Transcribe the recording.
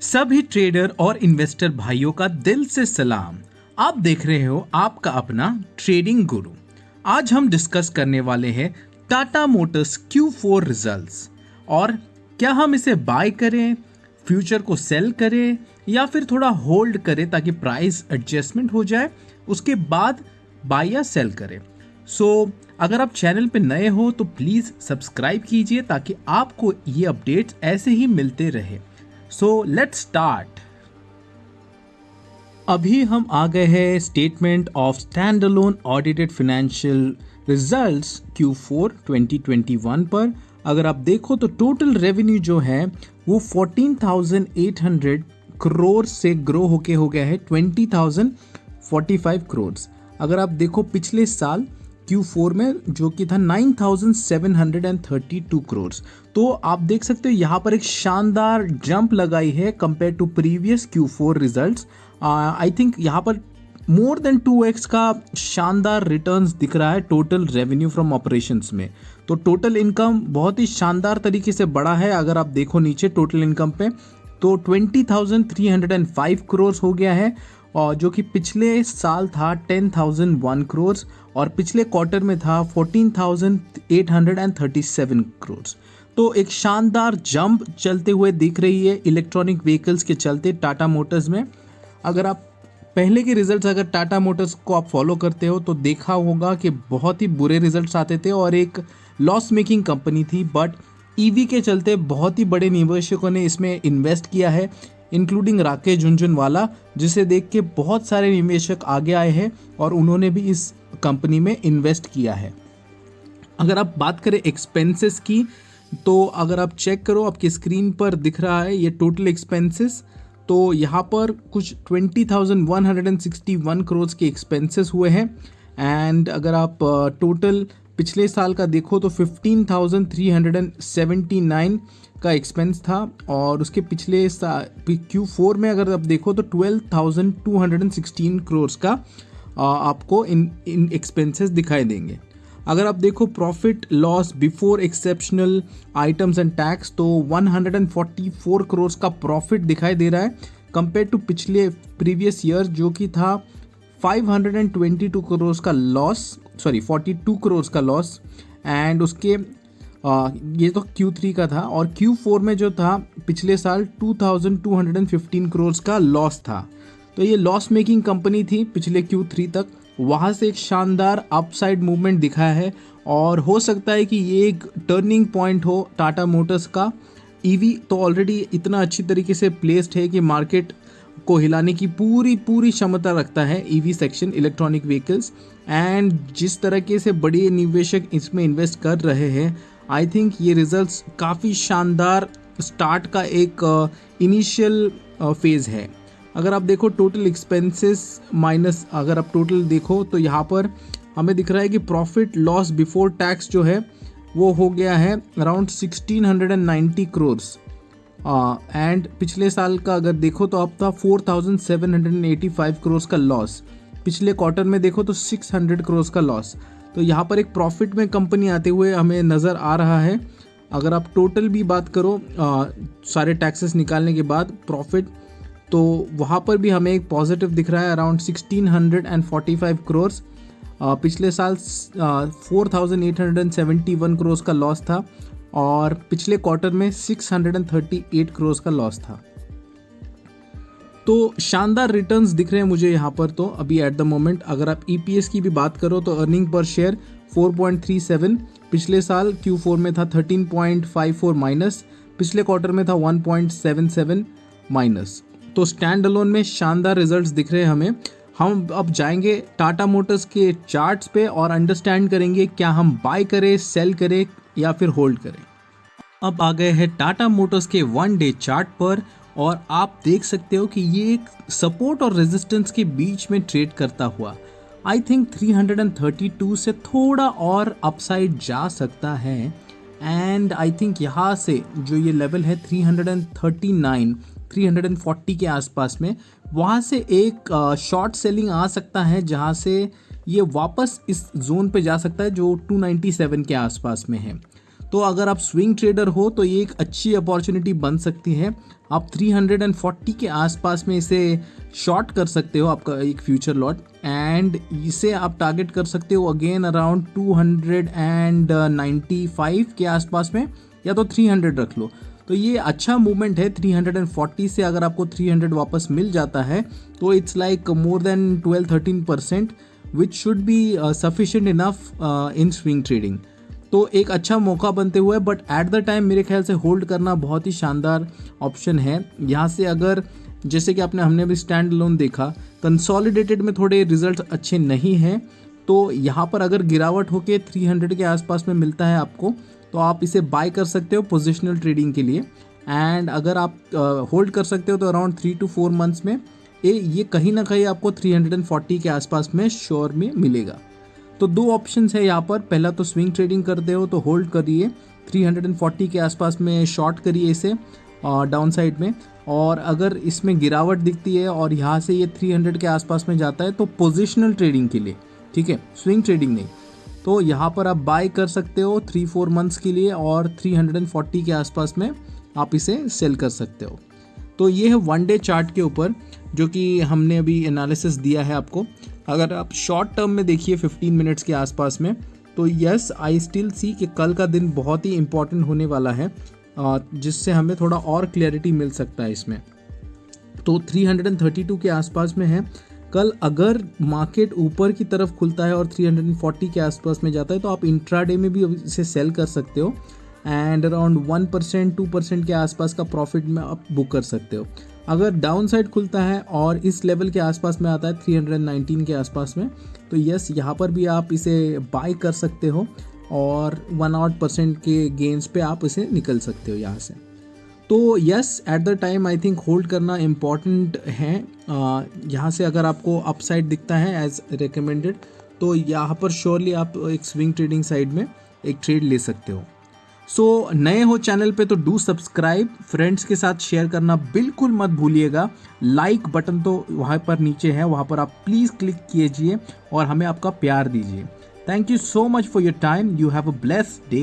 सभी ट्रेडर और इन्वेस्टर भाइयों का दिल से सलाम। आप देख रहे हो आपका अपना ट्रेडिंग गुरु। आज हम डिस्कस करने वाले हैं टाटा मोटर्स Q4 रिजल्ट्स और क्या हम इसे बाय करें, फ्यूचर को सेल करें या फिर थोड़ा होल्ड करें ताकि प्राइस एडजस्टमेंट हो जाए, उसके बाद बाय या सेल करें। अगर आप चैनल पे नए हो तो प्लीज़ सब्सक्राइब कीजिए ताकि आपको ये अपडेट्स ऐसे ही मिलते रहे। Let's start. अभी हम आ गए हैं statement of stand alone audited financial results Q4 2021 पर। अगर आप देखो तो टोटल रेवेन्यू जो है वो 14,800 करोड़ से ग्रो होके हो गया है 20,045 करोड़। अगर आप देखो पिछले साल Q4 में जो कि था 9,732 करोड़, तो आप देख सकते हो यहाँ पर एक शानदार जंप लगाई है compare to previous Q4 results. I think यहाँ पर मोर देन 2x का शानदार रिटर्न्स दिख रहा है टोटल रेवेन्यू फ्रॉम ऑपरेशंस में। तो टोटल इनकम बहुत ही शानदार तरीके से बढ़ा है। अगर आप देखो नीचे टोटल इनकम पे तो 20,305 करोड़ हो गया है, और जो कि पिछले साल था 10,001 करोड़ और पिछले क्वार्टर में था 14,837 करोड़। तो एक शानदार जंप चलते हुए दिख रही है इलेक्ट्रॉनिक व्हीकल्स के चलते टाटा मोटर्स में। अगर आप पहले के रिजल्ट्स अगर टाटा मोटर्स को आप फॉलो करते हो तो देखा होगा कि बहुत ही बुरे रिजल्ट्स आते थे और एक लॉस मेकिंग कंपनी थी, बट ईवी के चलते बहुत ही बड़े निवेशकों ने इसमें इन्वेस्ट किया है, इंक्लूडिंग राकेश झुनझुनवाला, जिसे देख के बहुत सारे निवेशक आगे आए हैं और उन्होंने भी इस कंपनी में इन्वेस्ट किया है। अगर आप बात करें एक्सपेंसेस की तो अगर आप चेक करो आपकी स्क्रीन पर दिख रहा है ये टोटल एक्सपेंसेस। तो यहाँ पर कुछ 20,161 करोड़ के एक्सपेंसेस हुए हैं। एंड अगर आप टोटल पिछले साल का देखो तो 15,379 का एक्सपेंस था, और उसके पिछले Q4 में अगर आप देखो तो 12,216 करोड़ का आपको इन एक्सपेंसेस दिखाई देंगे। अगर आप देखो profit loss before exceptional items and tax तो 144 करोड़ का प्रॉफिट दिखाई दे रहा है कंपेयर टू पिछले प्रीवियस ईयर जो कि था 522 करोड़ का लॉस, 42 करोड़ का लॉस। एंड उसके ये तो Q3 का था, और Q4 में जो था पिछले साल 2,215 करोड़ का लॉस था। तो ये लॉस मेकिंग कंपनी थी पिछले Q3 तक, वहाँ से एक शानदार अपसाइड मूवमेंट दिखाया है और हो सकता है कि ये एक टर्निंग पॉइंट हो टाटा मोटर्स का। ईवी तो ऑलरेडी इतना अच्छी तरीके से प्लेस्ड है कि मार्केट को हिलाने की पूरी क्षमता रखता है EV section electronic vehicles. And जिस तरीके से बड़े निवेशक इसमें इन्वेस्ट कर रहे हैं, आई थिंक ये रिजल्ट्स काफ़ी शानदार स्टार्ट का एक इनिशियल फेज़ है। अगर आप देखो टोटल एक्सपेंसेस माइनस अगर आप टोटल देखो तो यहाँ पर हमें दिख रहा है कि प्रॉफिट लॉस बिफोर टैक्स जो है वो हो गया है अराउंड 1,690 करोड़। एंड पिछले साल का अगर देखो तो अब था 4,785 करोड़ का लॉस। पिछले क्वार्टर में देखो तो 600 करोड़ का लॉस। तो यहाँ पर एक प्रॉफिट में कंपनी आते हुए हमें नज़र आ रहा है। अगर आप टोटल भी बात करो सारे टैक्सेस निकालने के बाद प्रॉफिट, तो वहाँ पर भी हमें एक पॉजिटिव दिख रहा है अराउंड 1,645 करोड़। पिछले साल 4,871 करोड़ का लॉस था और पिछले क्वार्टर में 638 करोड़ का लॉस था। तो शानदार रिटर्न्स दिख रहे हैं मुझे यहाँ पर। तो अभी एट द मोमेंट अगर आप EPS की भी बात करो तो अर्निंग पर शेयर 4.37, पिछले साल Q4 में था 13.54 माइनस, पिछले क्वार्टर में था 1.77 माइनस। तो स्टैंड अलोन में शानदार रिजल्ट्स दिख रहे हैं हमें। हम अब जाएंगे टाटा मोटर्स के चार्ट्स पे और अंडरस्टैंड करेंगे क्या हम बाय करें, सेल करें या फिर होल्ड करें। अब आ गए हैं टाटा मोटर्स के 1 डे चार्ट पर, और आप देख सकते हो कि ये एक सपोर्ट और रेजिस्टेंस के बीच में ट्रेड करता हुआ आई थिंक 332 से थोड़ा और अपसाइड जा सकता है। एंड आई थिंक यहाँ से जो ये लेवल है 339 340 के आसपास में, वहाँ से एक शॉर्ट सेलिंग आ सकता है जहाँ से ये वापस इस जोन पे जा सकता है जो 297 के आसपास में है। तो अगर आप स्विंग ट्रेडर हो तो ये एक अच्छी अपॉर्चुनिटी बन सकती है। आप 340 के आसपास में इसे शॉर्ट कर सकते हो, आपका एक फ्यूचर लॉट, एंड इसे आप टारगेट कर सकते हो अगेन अराउंड 295 के आसपास में, या तो 300 रख लो। तो ये अच्छा मूवमेंट है। 340 से अगर आपको 300 वापस मिल जाता है तो it's like more than 12-13%, which should be sufficient enough in swing trading. तो एक अच्छा मौका बनते हुए, बट एट द टाइम मेरे ख्याल से होल्ड करना बहुत ही शानदार ऑप्शन है। यहाँ से अगर जैसे कि हमने भी स्टैंड लोन देखा, कंसोलिडेटेड में थोड़े रिजल्ट अच्छे नहीं हैं, तो यहाँ पर अगर गिरावट होके 300 के आसपास में मिलता है आपको, तो आप इसे बाय कर सकते हो पोजिशनल ट्रेडिंग के लिए। एंड अगर आप होल्ड कर सकते हो तो अराउंड 3 to 4 मंथ्स में ये कहीं ना कहीं आपको 340 के आसपास में श्योर में मिलेगा। तो दो ऑप्शंस है यहाँ पर। पहला तो स्विंग ट्रेडिंग करते हो तो होल्ड करिए, 340 के आसपास में शॉर्ट करिए इसे डाउन साइड में, और अगर इसमें गिरावट दिखती है और यहाँ से ये 300 के आसपास में जाता है तो पोजिशनल ट्रेडिंग के लिए, ठीक है, स्विंग ट्रेडिंग नहीं, तो यहाँ पर आप बाय कर सकते हो 3-4 मंथ्स के लिए, और 340 के आसपास में आप इसे सेल कर सकते हो। तो ये है 1 डे चार्ट के ऊपर जो कि हमने अभी एनालिसिस दिया है आपको। अगर आप शॉर्ट टर्म में देखिए 15 मिनट्स के आसपास में, तो यस आई स्टिल सी कि कल का दिन बहुत ही इंपॉर्टेंट होने वाला है, जिससे हमें थोड़ा और क्लैरिटी मिल सकता है इसमें। तो 332 के आसपास में है कल। अगर मार्केट ऊपर की तरफ खुलता है और 340 के आसपास में जाता है तो आप इंट्राडे में भी इसे सेल कर सकते हो, एंड अराउंड 1%-2% के आसपास का प्रॉफिट में आप बुक कर सकते हो। अगर डाउन साइड खुलता है और इस लेवल के आसपास में आता है 319 के आसपास में, तो यस यहाँ पर भी आप इसे बाय कर सकते हो, और 1% के गेंस पे आप इसे निकल सकते हो यहाँ से। तो yes at the time I think hold करना इम्पॉर्टेंट है। यहाँ से अगर आपको अपसाइड दिखता है एज रिकमेंडेड, तो यहाँ पर श्योरली आप एक स्विंग ट्रेडिंग साइड में एक ट्रेड ले सकते हो। सो नए हो चैनल पे तो डू सब्सक्राइब, फ्रेंड्स के साथ शेयर करना बिल्कुल मत भूलिएगा। लाइक बटन तो वहाँ पर नीचे है, वहाँ पर आप प्लीज़ क्लिक कीजिए और हमें आपका प्यार दीजिए। Thank you so much for your time. You have a blessed day.